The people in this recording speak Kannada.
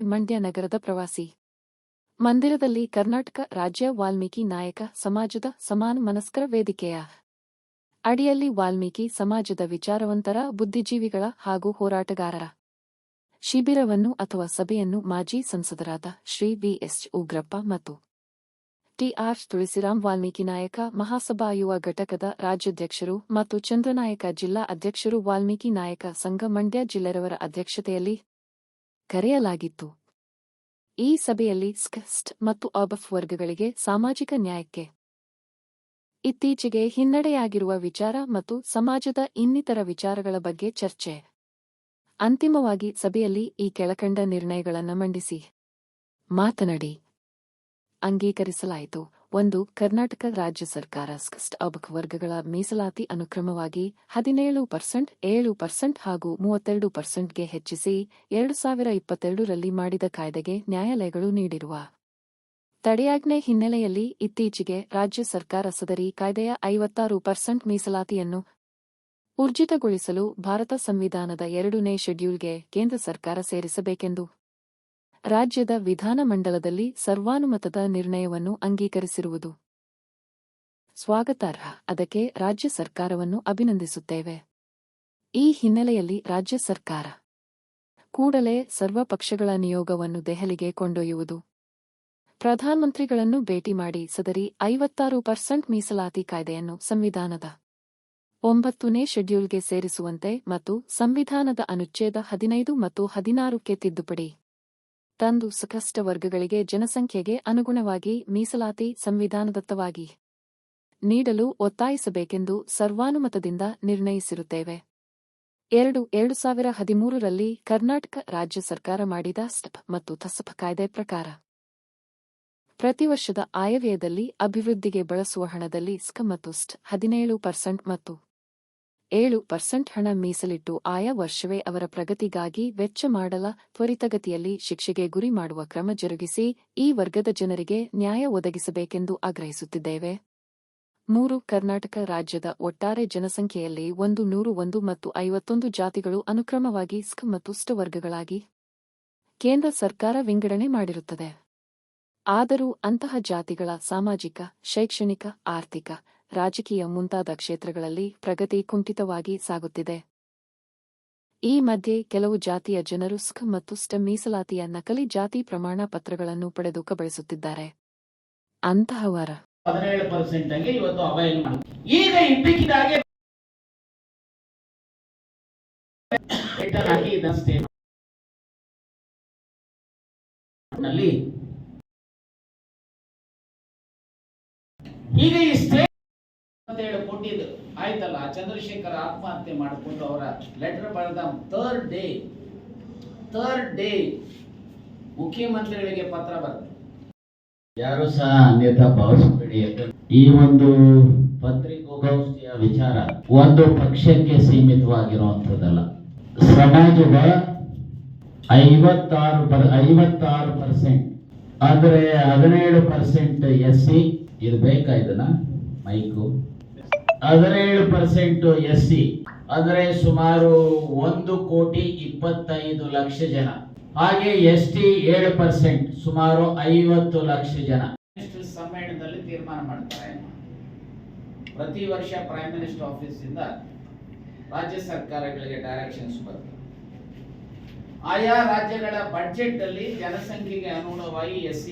ಮಂಡ್ಯ ನಗರದ ಪ್ರವಾಸಿ ಮಂದಿರದಲ್ಲಿ ಕರ್ನಾಟಕ ರಾಜ್ಯ ವಾಲ್ಮೀಕಿ ನಾಯಕ ಸಮಾಜದ ಸಮಾನ ಮನಸ್ಕರ ವೇದಿಕೆಯ ಅಡಿಯಲ್ಲಿ ವಾಲ್ಮೀಕಿ ಸಮಾಜದ ವಿಚಾರವಂತರ ಬುದ್ಧಿಜೀವಿಗಳ ಹಾಗೂ ಹೋರಾಟಗಾರರ ಶಿಬಿರವನ್ನು ಅಥವಾ ಸಭೆಯನ್ನು ಮಾಜಿ ಸಂಸದರಾದ ಶ್ರೀ ವಿ.ಎಸ್. ಉಗ್ರಪ್ಪ ಮತ್ತು ಟಿ.ಆರ್. ತುಳಸಿರಾಮ್ ವಾಲ್ಮೀಕಿ ನಾಯಕ ಮಹಾಸಭಾ ಯುವ ಘಟಕದ ರಾಜ್ಯಾಧ್ಯಕ್ಷರು ಮತ್ತು ಚಂದ್ರನಾಯಕ ಜಿಲ್ಲಾ ಅಧ್ಯಕ್ಷರು ವಾಲ್ಮೀಕಿ ನಾಯಕ ಸಂಘ ಮಂಡ್ಯ ಜಿಲ್ಲೆರವರ ಅಧ್ಯಕ್ಷತೆಯಲ್ಲಿ ಕರೆಯಲಾಗಿತ್ತು. ಈ ಸಭೆಯಲ್ಲಿ ಸ್ಟ್ ಮತ್ತು ಅಬಫ್ ವರ್ಗಗಳಿಗೆ ಸಾಮಾಜಿಕ ನ್ಯಾಯಕ್ಕೆ ಇತ್ತೀಚೆಗೆ ಹಿನ್ನಡೆಯಾಗಿರುವ ವಿಚಾರ ಮತ್ತು ಸಮಾಜದ ಇನ್ನಿತರ ವಿಚಾರಗಳ ಬಗ್ಗೆ ಚರ್ಚೆ. ಅಂತಿಮವಾಗಿ ಸಭೆಯಲ್ಲಿ ಈ ಕೆಳಕಂಡ ನಿರ್ಣಯಗಳನ್ನು ಮಂಡಿಸಿ ಮಾತನಾಡಿ ಅಂಗೀಕರಿಸಲಾಯಿತು. 1. ಕರ್ನಾಟಕ ರಾಜ್ಯ ಸರ್ಕಾರ ಸ್ಟ್ ಅಬಫ್ ವರ್ಗಗಳ ಮೀಸಲಾತಿ ಅನುಕ್ರಮವಾಗಿ 17%, 7% ಹಾಗೂ 32%ಗೆ ಹೆಚ್ಚಿಸಿ 2022ರಲ್ಲಿ ಮಾಡಿದ ಕಾಯ್ದೆಗೆ ನ್ಯಾಯಾಲಯಗಳು ನೀಡಿರುವ ತಡೆಯಾಜ್ಞೆ ಹಿನ್ನೆಲೆಯಲ್ಲಿ ಇತ್ತೀಚೆಗೆ ರಾಜ್ಯ ಸರ್ಕಾರ ಸದರಿ ಕಾಯ್ದೆಯ 56% ಮೀಸಲಾತಿಯನ್ನು ಊರ್ಜಿತಗೊಳಿಸಲು ಭಾರತ ಸಂವಿಧಾನದ 2ನೇ ಶೆಡ್ಯೂಲ್ಗೆ ಕೇಂದ್ರ ಸರ್ಕಾರ ಸೇರಿಸಬೇಕೆಂದು ರಾಜ್ಯದ ವಿಧಾನಮಂಡಲದಲ್ಲಿ ಸರ್ವಾನುಮತದ ನಿರ್ಣಯವನ್ನು ಅಂಗೀಕರಿಸಿರುವುದು ಸ್ವಾಗತಾರ್ಹ. ಅದಕ್ಕೆ ರಾಜ್ಯ ಸರ್ಕಾರವನ್ನು ಅಭಿನಂದಿಸುತ್ತೇವೆ. ಈ ಹಿನ್ನೆಲೆಯಲ್ಲಿ ರಾಜ್ಯ ಸರ್ಕಾರ ಕೂಡಲೇ ಸರ್ವಪಕ್ಷಗಳ ನಿಯೋಗವನ್ನು ದೆಹಲಿಗೆ ಕೊಂಡೊಯ್ಯುವುದು, ಪ್ರಧಾನಮಂತ್ರಿಗಳನ್ನು ಭೇಟಿ ಮಾಡಿ ಸದರಿ 56% ಮೀಸಲಾತಿ ಕಾಯ್ದೆಯನ್ನು ಸಂವಿಧಾನದ 9ನೇ ಶೆಡ್ಯೂಲ್ಗೆ ಸೇರಿಸುವಂತೆ ಮತ್ತು ಸಂವಿಧಾನದ ಅನುಚ್ಛೇದ 15 ಮತ್ತು 16ಕ್ಕೆ ತಿದ್ದುಪಡಿ ತಂದು ಸಂಕಷ್ಟ ವರ್ಗಗಳಿಗೆ ಜನಸಂಖ್ಯೆಗೆ ಅನುಗುಣವಾಗಿ ಮೀಸಲಾತಿ ಸಂವಿಧಾನದತ್ತವಾಗಿ ನೀಡಲು ಒತ್ತಾಯಿಸಬೇಕೆಂದು ಸರ್ವಾನುಮತದಿಂದ ನಿರ್ಣಯಿಸಿರುತ್ತೇವೆ. 2013ರಲ್ಲಿ ಕರ್ನಾಟಕ ರಾಜ್ಯ ಸರ್ಕಾರ ಮಾಡಿದ ಸ್ಟಪ್ ಮತ್ತು ತಸಪ್ ಕಾಯ್ದೆ ಪ್ರಕಾರ ಪ್ರತಿ ವರ್ಷದ ಆಯವ್ಯಯದಲ್ಲಿ ಅಭಿವೃದ್ಧಿಗೆ ಬಳಸುವ ಹಣದಲ್ಲಿ ಸ್ಕ್ ಮತ್ತು ಸ್ಟ್ 17% ಮತ್ತು 7% ಹಣ ಮೀಸಲಿಟ್ಟು ಆಯಾ ವರ್ಷವೇ ಅವರ ಪ್ರಗತಿಗಾಗಿ ವೆಚ್ಚ ಮಾಡಲ ತ್ವರಿತಗತಿಯಲ್ಲಿ ಶಿಕ್ಷೆಗೆ ಗುರಿ ಮಾಡುವ ಕ್ರಮ ಜರುಗಿಸಿ ಈ ವರ್ಗದ ಜನರಿಗೆ ನ್ಯಾಯ ಒದಗಿಸಬೇಕೆಂದು ಆಗ್ರಹಿಸುತ್ತಿದ್ದೇವೆ. 3. ಕರ್ನಾಟಕ ರಾಜ್ಯದ ಒಟ್ಟಾರೆ ಜನಸಂಖ್ಯೆಯಲ್ಲಿ 101 ಮತ್ತು 51 ಜಾತಿಗಳು ಅನುಕ್ರಮವಾಗಿ ಸ್ಕ್ ಮತ್ತು ಸ್ಟ್ ವರ್ಗಗಳಾಗಿ ಕೇಂದ್ರ ಸರ್ಕಾರ ವಿಂಗಡಣೆ ಮಾಡಿರುತ್ತದೆ. ಆದರೂ ಅಂತಹ ಜಾತಿಗಳ ಸಾಮಾಜಿಕ, ಶೈಕ್ಷಣಿಕ, ಆರ್ಥಿಕ, ರಾಜಕೀಯ ಮುಂತಾದ ಕ್ಷೇತ್ರಗಳಲ್ಲಿ ಪ್ರಗತಿ ಕುಂಠಿತವಾಗಿ ಸಾಗುತ್ತಿದೆ. ಈ ಮಧ್ಯೆ ಕೆಲವು ಜಾತಿಯ ಜನರು ಸ್ಕ್ ಮತ್ತು ಸ್ಟ್ ಮೀಸಲಾತಿಯ ನಕಲಿ ಜಾತಿ ಪ್ರಮಾಣ ಪತ್ರಗಳನ್ನು ಪಡೆದು ಕಬಳಿಸುತ್ತಿದ್ದಾರೆ. ಅಂತಹವರ 17% ಆಗಿ ಇವತ್ತು ಅವೈಲ್ ಮಾಡಿ ಈಗ ಇದ್ದಕ್ಕಿದ್ದಾಗೆ ನಲ್ಲಿ ಈಗ ಈ ಸ್ಟೇಟ್ ಕೊಟ್ಟಿದ್ದು ಆಯ್ತಲ್ಲ. ಚಂದ್ರಶೇಖರ್ ಆತ್ಮಹತ್ಯೆ ಮಾಡಿಕೊಂಡು ಅವರ ಲೆಟರ್ ಬರೆದ ಥರ್ಡ್ ಡೇ ಮುಖ್ಯಮಂತ್ರಿಗಳಿಗೆ ಪತ್ರ ಬರೆದ ಯಾರು ಸಹ ಅನ್ಯತಾ ಭಾವಿಸಬೇಡಿ. ಈ ಒಂದು ಪತ್ರಿಕೋಗೋಷ್ಠಿಯ ವಿಚಾರ ಒಂದು ಪಕ್ಷಕ್ಕೆ ಸೀಮಿತವಾಗಿರುವಂಥದ್ದಲ್ಲ. ಸಮಾಜದ 56% ಅಂದ್ರೆ 17% SC ಇದು ಬೇಕಾ ಇದನ್ನ ಮೈಕು 17% SC ಅಂದ್ರೆ ಸುಮಾರು 1,25,00,000 ಜನ. ಹಾಗೆ ST 7% ಸುಮಾರು 50 ಲಕ್ಷ ಜನ. ಸಮ್ಮೇಳನದಲ್ಲಿ ತೀರ್ಮಾನ ಮಾಡ್ತಾರೆ. ಪ್ರತಿ ವರ್ಷ ಪ್ರೈಮ್ ಮಿನಿಸ್ಟರ್ ಆಫೀಸ್ ಇಂದ ರಾಜ್ಯ ಸರ್ಕಾರಗಳಿಗೆ ಡೈರೆಕ್ಷನ್ಸ್ ಬರ್ತದೆ. ಆಯಾ ರಾಜ್ಯಗಳ ಬಜೆಟ್ ಅಲ್ಲಿ ಜನಸಂಖ್ಯೆಗೆ ಅನುಗುಣವಾಗಿ SC